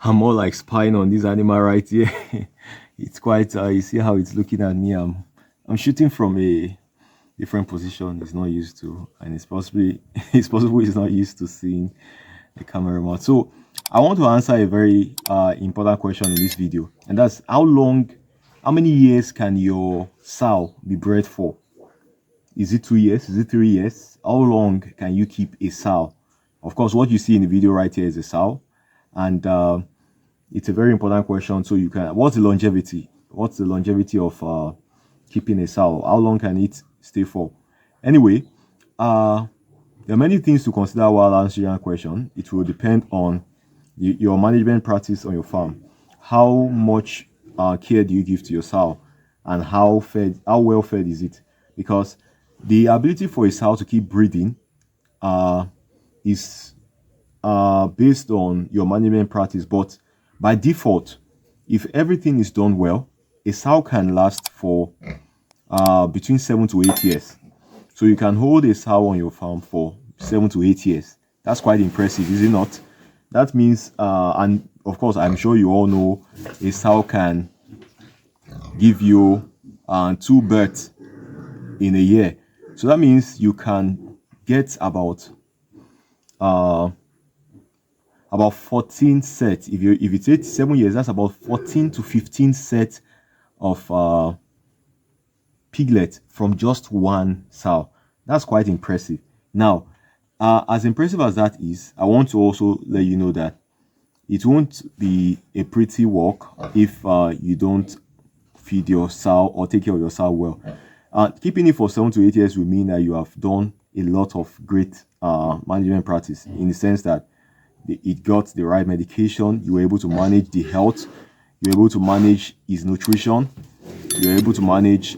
I'm more like spying on this animal right here. It's quite you see how it's looking at me. I'm shooting from a different position it's not used to, and it's possibly it's possible it's not used to seeing the camera mount. So I want to answer a very important question in this video, and that's how many years can your sow be bred for? Is it 2 years? Is it 3 years? How long can you keep a sow? Of course, what you see in the video right here is a sow, and it's a very important question. So you can, what's the longevity? What's the longevity of keeping a sow? How long can it stay for? Anyway, there are many things to consider while answering your question. It will depend on your management practice on your farm. How much care do you give to your sow, and how well fed is it? Because the ability for a sow to keep breeding is based on your management practice. But by default, if everything is done well, a sow can last for between 7 to 8 years. So you can hold a sow on your farm for 7 to 8 years. That's quite impressive, is it not? That means, and of course, I'm sure you all know a sow can give you 2 births in a year. So that means you can get about 14 sets. If it's 7 years, that's about 14 to 15 sets of piglet from just one sow. That's quite impressive. Now, as impressive as that is, I want to also let you know that it won't be a pretty walk if you don't feed your sow or take care of your sow well. Keeping it for 7 to 8 years will mean that you have done a lot of great management practice, in the sense that it got the right medication, you were able to manage the health, you're able to manage his nutrition, you're able to manage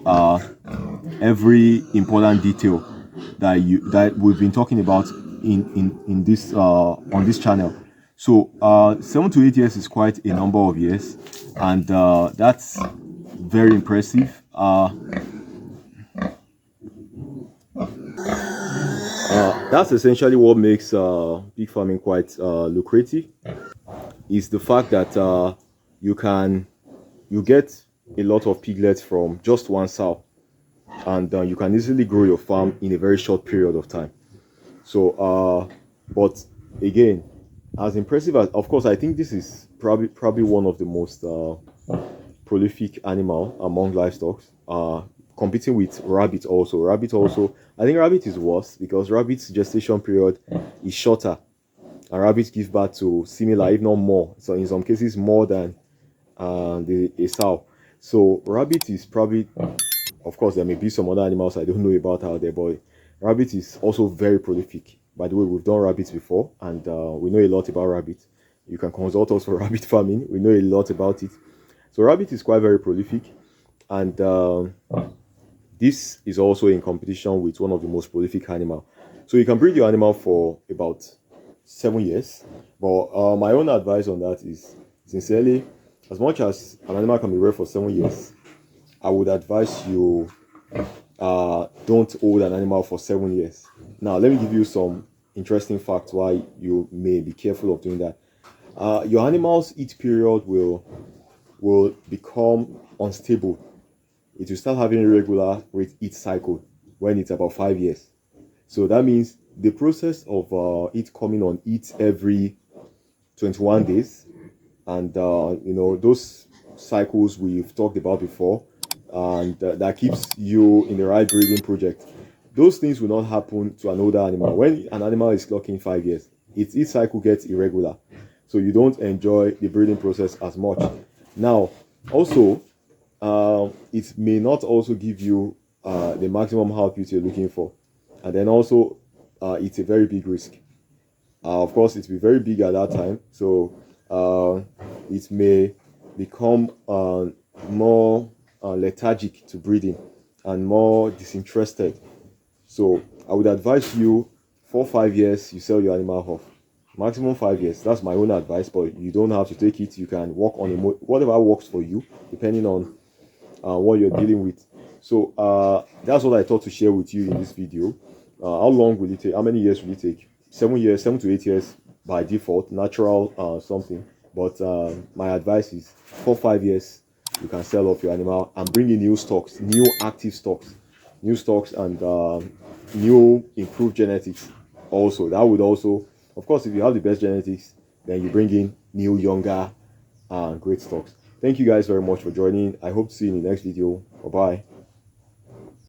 every important detail that we've been talking about in this on this channel. So 7 to 8 years is quite a number of years, and that's very impressive. That's essentially what makes pig farming quite lucrative, is the fact that you get a lot of piglets from just one sow, and you can easily grow your farm in a very short period of time. So but again, as impressive as, of course, I think this is probably one of the most prolific animal among livestock, competing with rabbit. Also, I think rabbit is worse, because rabbit's gestation period is shorter, and rabbits give birth to similar, if not more, so in some cases more than a sow. So rabbit is probably, of course there may be some other animals I don't know about out there, but rabbit is also very prolific. By the way, we've done rabbits before, and we know a lot about rabbit. You can consult us for rabbit farming. We know a lot about it. So rabbit is quite very prolific, and this is also in competition with one of the most prolific animal. So you can breed your animal for about 7 years. But my own advice on that is, sincerely, as much as an animal can be reared for 7 years, I would advise you don't hold an animal for 7 years. Now, let me give you some interesting facts why you may be careful of doing that. Your animal's eat period will become unstable. It will start having irregular eat cycle when it's about 5 years. So that means the process of it coming on eat every 21 days, and those cycles we've talked about before, and that keeps you in the right breeding project. Those things will not happen to an older animal. When an animal is clocking 5 years, its each cycle gets irregular, so you don't enjoy the breeding process as much. Now, also, it may not also give you the maximum output you're looking for, and then also it's a very big risk. Of course, it will be very big at that time, so it may become more lethargic to breeding and more disinterested. So I would advise you, for 5 years you sell your animal off, maximum 5 years. That's my own advice, but you don't have to take it. You can work on whatever works for you, depending on what you're dealing with. So that's what I thought to share with you in this video. How long will it take? How many years will it take? 7 years, 7 to 8 years by default, natural something. But my advice is 4 5 years you can sell off your animal and bring in new stocks, new active stocks, new stocks, and new improved genetics. Also, that would also, of course, if you have the best genetics, then you bring in new, younger, great stocks. Thank you guys very much for joining. I hope to see you in the next video. Bye bye.